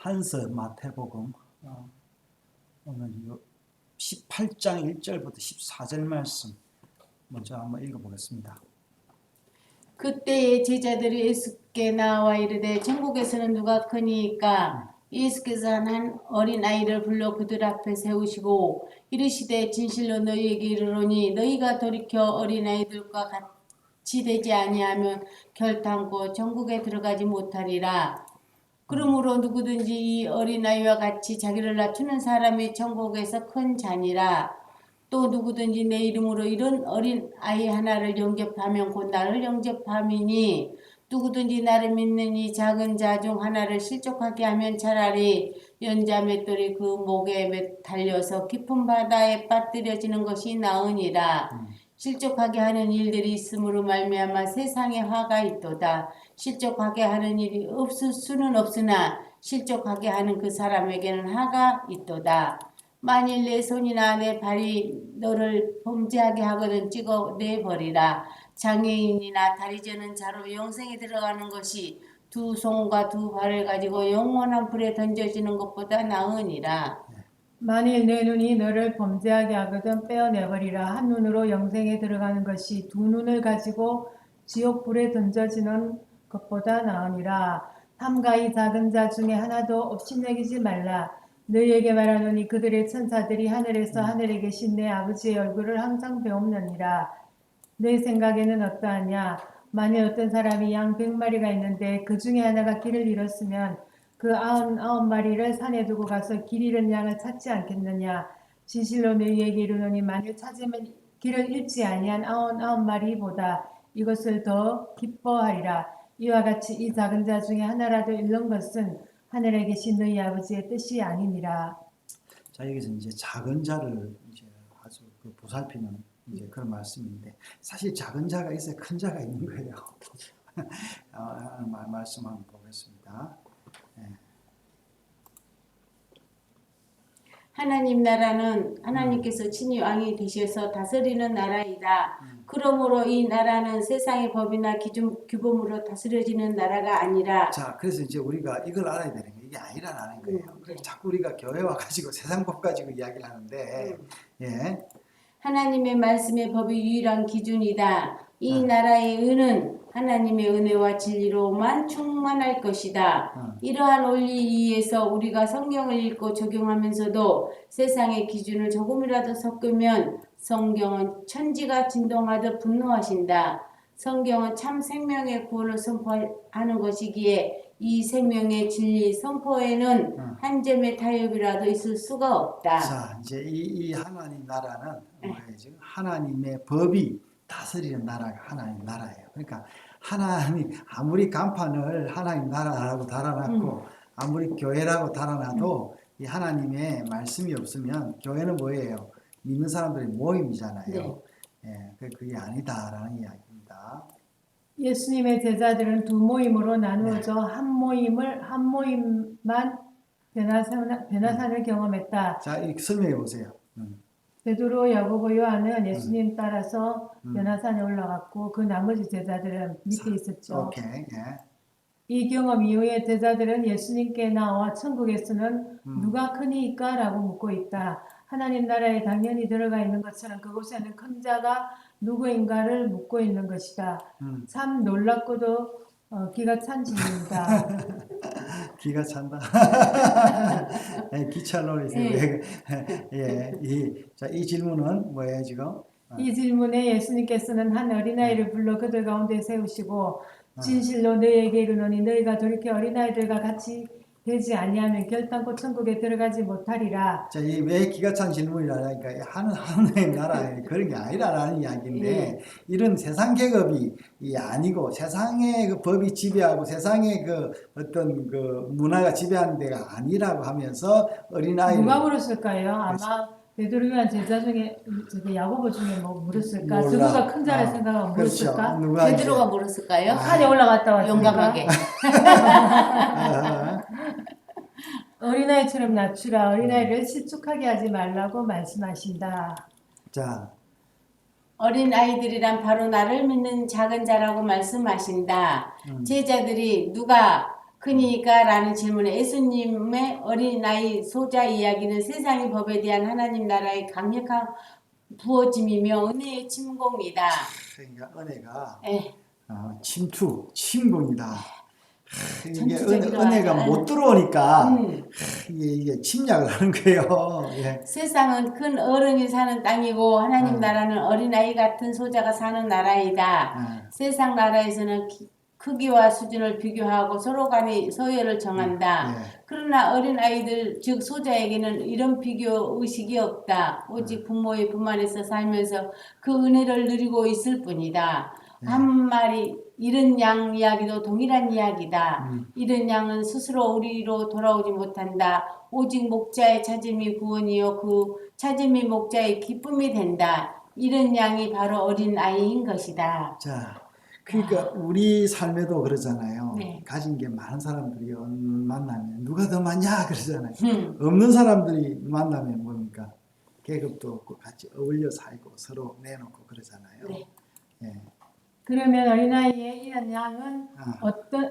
한서 마태복음 오늘 18장 1절부터 14절 말씀 먼저 한번 읽어보겠습니다. 그때의 제자들이 예수께 나와 이르되 천국에서는 누가 크니까 예수께서 한 어린 아이를 불러 그들 앞에 세우시고 이르시되 진실로 너희에게 이르노니 너희가 돌이켜 어린 아이들과 같이 되지 아니하면 결탄코 천국에 들어가지 못하리라. 그러므로 누구든지 이 어린아이와 같이 자기를 낮추는 사람이 천국에서 큰 자니라. 또 누구든지 내 이름으로 이런 어린 아이 하나를 영접하면 곧 나를 영접함이니 누구든지 나를 믿는 이 작은 자 중 하나를 실족하게 하면 차라리 연자 맷돌이 그 목에 달려서 깊은 바다에 빠뜨려지는 것이 나으니라. 실족하게 하는 일들이 있으므로 말미암아 세상에 화가 있도다. 실족하게 하는 일이 없을 수는 없으나 실족하게 하는 그 사람에게는 화가 있도다. 만일 내 손이나 내 발이 너를 범죄하게 하거든 찍어내버리라. 장애인이나 다리 저는 자로 영생에 들어가는 것이 두 손과 두 발을 가지고 영원한 불에 던져지는 것보다 나으니라. 만일 내 눈이 너를 범죄하게 하거든 빼어내버리라. 한 눈으로 영생에 들어가는 것이 두 눈을 가지고 지옥 불에 던져지는 것보다 나으니라. 삼가이 작은 자 중에 하나도 업신여기지 말라. 너희에게 말하노니 그들의 천사들이 하늘에서 하늘에 계신 내 아버지의 얼굴을 항상 배옵느니라. 내 생각에는 어떠하냐? 만일 어떤 사람이 양 100마리가 있는데 그 중에 하나가 길을 잃었으면 그 99마리를 산에 두고 가서 길 잃은 양을 찾지 않겠느냐? 진실로 너희에게 이르노니 만일 찾으면 길을 잃지 아니한 99마리보다 이것을 더 기뻐하리라. 이와 같이 이 작은 자 중에 하나라도 잃는 것은 하늘에 계신 너희 아버지의 뜻이 아니니라. 자, 여기서 이제 작은 자를 이제 아주 보살피는 이제 그런 말씀인데, 사실 작은 자가 있어야 큰 자가 있는 거예요. 말씀 한번 보겠습니다. 하나님 나라는 하나님께서 친히 왕이 되셔서 다스리는 나라이다. 그러므로 이 나라는 세상의 법이나 규범으로 다스려지는 나라가 아니라. 자, 그래서 이제 우리가 이걸 알아야 되는 게 이게 아니라는 거예요. 그래서 자꾸 우리가 교회 와가지고 세상 법 가지고 이야기를 하는데, 예. 하나님의 말씀의 법이 유일한 기준이다. 이 나라의 의는 하나님의 은혜와 진리로만 충만할 것이다. 이러한 원리에서 우리가 성경을 읽고 적용하면서도 세상의 기준을 조금이라도 섞으면 성경은 천지가 진동하듯 분노하신다. 성경은 참 생명의 구원을 선포하는 것이기에 이 생명의 진리 선포에는 한 점의 타협이라도 있을 수가 없다. 자, 이제 이 하나님 나라는 뭐예요? 지금 하나님의 법이 다스리는 나라가 하나님 나라예요. 그러니까 하나님 아무리 간판을 하나님 나라라고 달아놨고 아무리 교회라고 달아놔도 이 하나님의 말씀이 없으면 교회는 뭐예요? 믿는 사람들의 모임이잖아요. 네. 예, 그게 아니다라는 이야기입니다. 예수님의 제자들은 두 모임으로 나누어져 한 모임만 변화산을 경험했다. 자, 이 설명해 보세요. 베드로, 야고보, 요한은 예수님 따라서 변화산에 올라갔고 그 나머지 제자들은 밑에 있었죠. 오케이, 예. 이 경험 이후에 제자들은 예수님께 나와 천국에서는 누가 크니까? 라고 묻고 있다. 하나님 나라에 당연히 들어가 있는 것처럼 그곳에는 큰 자가 누구인가를 묻고 있는 것이다. 참 놀랍고도 기가 찬 질문이다. 기가 찬다. 기찰놀이세요. 예, 이 질문은 뭐예요 지금? 이 질문에 예수님께서는 한 어린아이를 불러 그들 가운데 세우시고 진실로 너희에게 이르노니 너희가 돌이켜 어린아이들과 같이 되지 아니하면 결단코 천국에 들어가지 못하리라. 자, 이 왜 기가 찬 질문이라니까 하나님 나라에 그런 게 아니라는 이야기인데 이런 세상 계급이 아니고 세상의 그 법이 지배하고 세상의 그 어떤 그 문화가 지배하는 데가 아니라고 하면서 어린아이 누가 물었을까요? 아마 베드로 요한 제자 중에 야고보 중에 뭐 물었을까? 몰라. 누가 큰 자를 생각하고 물었을까? 그렇죠. 베드로가 물었을까요? 산에 올라갔다 왔으니까. 용감하게. 어린아이처럼 낮추라. 어린아이를 실족하게 하지 말라고 말씀하신다. 자, 어린 아이들이란 바로 나를 믿는 작은 자라고 말씀하신다. 제자들이 누가 그니까 라는 질문에 예수님의 어린아이 소자 이야기는 세상의 법에 대한 하나님 나라의 강력한 부어짐이며 은혜의 침공이다. 그러니까 은혜가 예, 침투, 침공이다. 이게 전투적이로 은혜가 하자. 못 들어오니까 음. 이게 침략을 하는 거예요. 예. 세상은 큰 어른이 사는 땅이고 하나님 음. 나라는 어린아이 같은 소자가 사는 나라이다. 음. 세상 나라에서는 크기와 수준을 비교하고 서로 간의 서열을 정한다. 예. 그러나 어린아이들 즉 소자에게는 이런 비교 의식이 없다. 오직 부모의 품 안에서 살면서 그 은혜를 누리고 있을 뿐이다. 한 마리 잃은 양 이야기도 동일한 이야기다. 잃은 양은 스스로 우리로 돌아오지 못한다. 오직 목자의 찾음이 구원이요 그 찾음이 목자의 기쁨이 된다. 잃은 양이 바로 어린 아이인 것이다. 자, 그러니까 우리 삶에도 그러잖아요. 네. 가진 게 많은 사람들이 만나면 누가 더 많냐 그러잖아요. 음. 없는 사람들이 만나면 뭡니까? 계급도 없고 같이 어울려 살고 서로 내놓고 그러잖아요. 네. 예. 그러면 어린아이의 이런 양은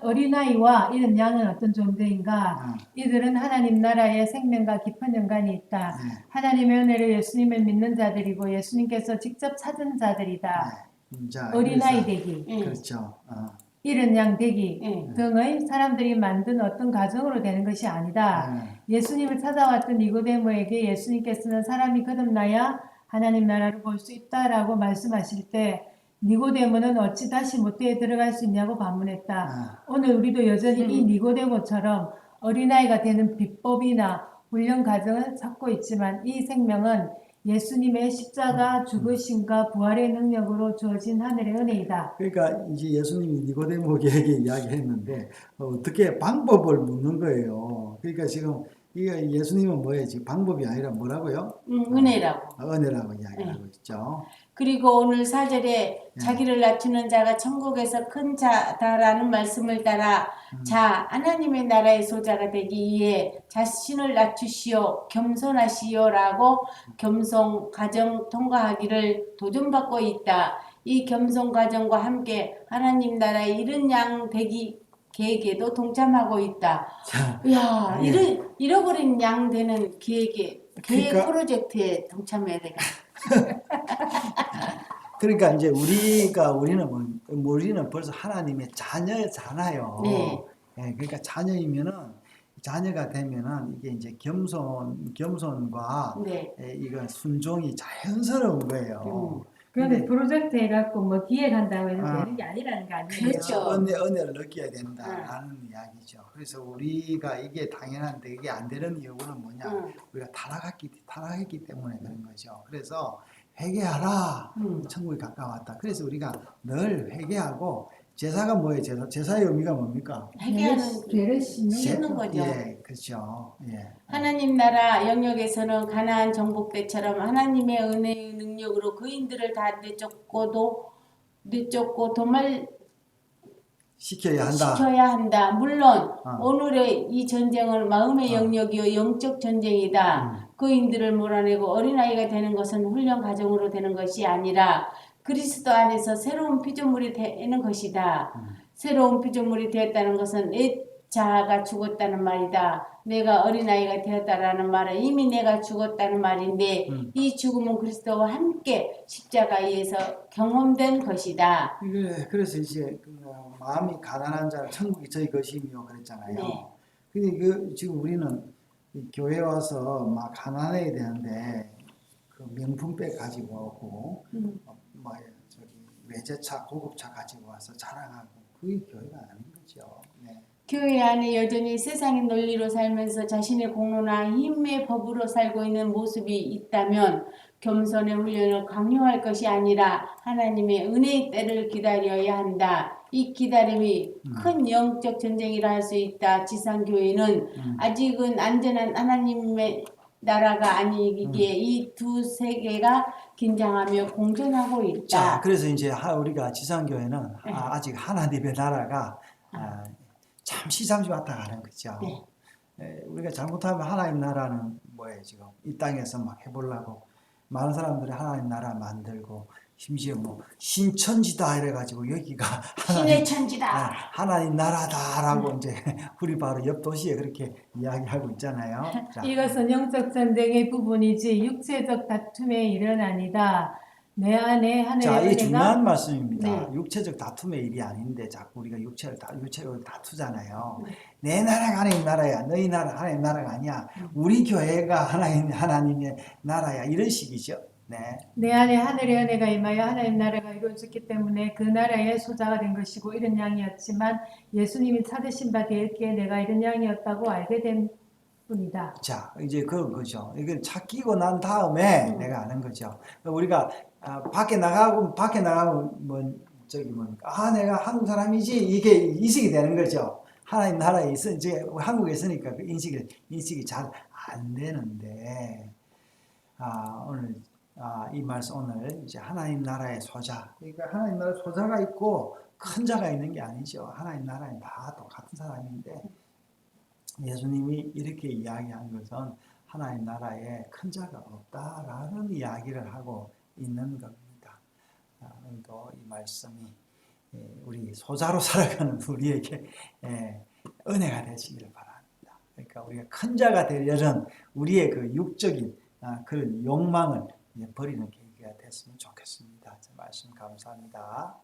어린아이와 이런 양은 어떤 존재인가? 이들은 하나님 나라의 생명과 깊은 연관이 있다. 네. 하나님의 은혜를 예수님을 믿는 자들이고 예수님께서 직접 찾은 자들이다. 자, 어린아이 그래서- 되기, 그렇죠. 이런 양 되기 예. 등의 사람들이 만든 어떤 가정으로 되는 것이 아니다. 예수님을 찾아왔던 니고데모에게 예수님께서는 사람이 거듭나야 하나님 나라를 볼 수 있다라고 말씀하실 때 니고데모는 어찌 다시 모태에 들어갈 수 있냐고 반문했다. 오늘 우리도 여전히 이 니고데모처럼 어린아이가 되는 비법이나 훈련 과정을 찾고 있지만 이 생명은 예수님의 십자가 죽으심과 부활의 능력으로 주어진 하늘의 은혜이다. 그러니까 이제 예수님이 니고데모에게 이야기했는데 어떻게 방법을 묻는 거예요. 그러니까 지금 이게 예수님은 뭐예요? 지금 방법이 아니라 뭐라고요? 은혜라고. 은혜라고 이야기하고 있죠. 그리고 오늘 4절에 자기를 낮추는 자가 천국에서 큰 자다라는 말씀을 따라 자 하나님의 나라의 소자가 되기 위해 자신을 낮추시오 겸손하시오라고 겸손 과정 통과하기를 도전받고 있다. 이 겸손 과정과 함께 하나님 나라의 이른 양 되기 계획에도 동참하고 있다. 자, 이야 예. 잃어버린 양 되는 계획 그러니까- 프로젝트에 동참해야 되겠다. 그러니까 이제 우리는 벌써 하나님의 자녀잖아요. 네. 예, 그러니까 자녀가 되면은 이게 이제 겸손과 네. 이거 순종이 자연스러운 거예요. 그런데 근데- 프로젝트 해갖고 뭐 기획한다고 해서 아. 되는 게 아니라는 거 아니에요? 그렇죠. 은혜를 느껴야 된다라는 이야기죠. 그래서 우리가 이게 당연한데 이게 안 되는 이유는 뭐냐? 우리가 타락했기 때문에 그런 거죠. 그래서 회개하라. 천국이 가까웠다. 그래서 우리가 늘 회개하고 제사가 뭐예요? 제사의 의미가 뭡니까? 회개하는 죄를 씻는 거죠. 예, 그렇죠. 예. 하나님 나라 영역에서는 가나안 정복 때처럼 하나님의 은혜의 능력으로 그인들을 다 내쫓고 도말 시켜야 한다. 시켜야 한다. 물론 어. 오늘의 이 전쟁은 마음의 영역이요 영적 전쟁이다. 그인들을 몰아내고 어린아이가 되는 것은 훈련 과정으로 되는 것이 아니라 그리스도 안에서 새로운 피조물이 되는 것이다. 새로운 피조물이 되었다는 것은 내 자아가 죽었다는 말이다. 내가 어린아이가 되었다라는 말은 이미 내가 죽었다는 말인데 이 죽음은 그리스도와 함께 십자가에서 경험된 것이다. 그래서 이제 마음이 가난한 자는 천국이 저희 것이며 그랬잖아요. 네. 근데 지금 우리는 이 교회 와서 막 가난해야 되는데 그 명품백 가지고 오고 뭐 저기 외제차 고급차 가지고 와서 자랑하고 그게 교회가 아닌 거죠. 네. 교회 안에 여전히 세상의 논리로 살면서 자신의 공로나 힘의 법으로 살고 있는 모습이 있다면 겸손의 훈련을 강요할 것이 아니라 하나님의 은혜의 때를 기다려야 한다. 이 기다림이 큰 영적 전쟁이라 할 수 있다. 지상교회는 아직은 안전한 하나님의 나라가 아니기에 이 두 세계가 긴장하며 공존하고 있다. 자, 그래서 이제 우리가 지상교회는 아직 하나님의 나라가 잠시 왔다 가는 거죠. 네. 우리가 잘못하면 하나님 나라는 뭐예요 지금 이 땅에서 막 해보려고 많은 사람들이 하나님 나라 만들고 심지어 뭐 신천지다 이래가지고 여기가 신의 천지다. 하나님 나라다라고 이제 우리 바로 옆 도시에 그렇게 이야기하고 있잖아요. 자, 이것은 영적 전쟁의 부분이지 육체적 다툼의 일은 아니다. 내 안에 자, 하늘의 이 은혜가 중요한 말씀입니다. 네. 육체적 다툼의 일이 아닌데 자꾸 우리가 육체로 다투잖아요. 네. 내 나라가 하나님 나라야, 너희 나라 하나님 나라가 아니야. 우리 교회가 하나님의 나라야 이런 식이죠. 네. 내 안에 하늘의 은혜가 임하여 하나님 나라가 이루어졌기 때문에 그 나라의 소자가 된 것이고 이런 양이었지만 예수님이 찾으신 바 되었기에 내가 이런 양이었다고 알게 된 뿐이다. 자, 이제 그런 거죠. 이걸 찾기고 난 다음에 내가 아는 거죠. 우리가 밖에 나가고 뭐 내가 한국 사람이지 이게 인식이 되는 거죠. 하나님 나라에 있어 이제 한국에 있으니까 그 인식이 잘 안 되는데 오늘 이 말씀 오늘 이제 하나님 나라의 소자. 그러니까 하나님 나라의 소자가 있고 큰 자가 있는 게 아니죠. 하나님 나라에 다 똑같은 사람인데. 예수님이 이렇게 이야기한 것은 하나님 나라에 큰 자가 없다라는 이야기를 하고 있는 겁니다. 오늘도 이 말씀이 우리 소자로 살아가는 우리에게 은혜가 되시기를 바랍니다. 그러니까 우리가 큰 자가 되려는 우리의 그 육적인 그런 욕망을 버리는 계기가 됐으면 좋겠습니다. 말씀 감사합니다.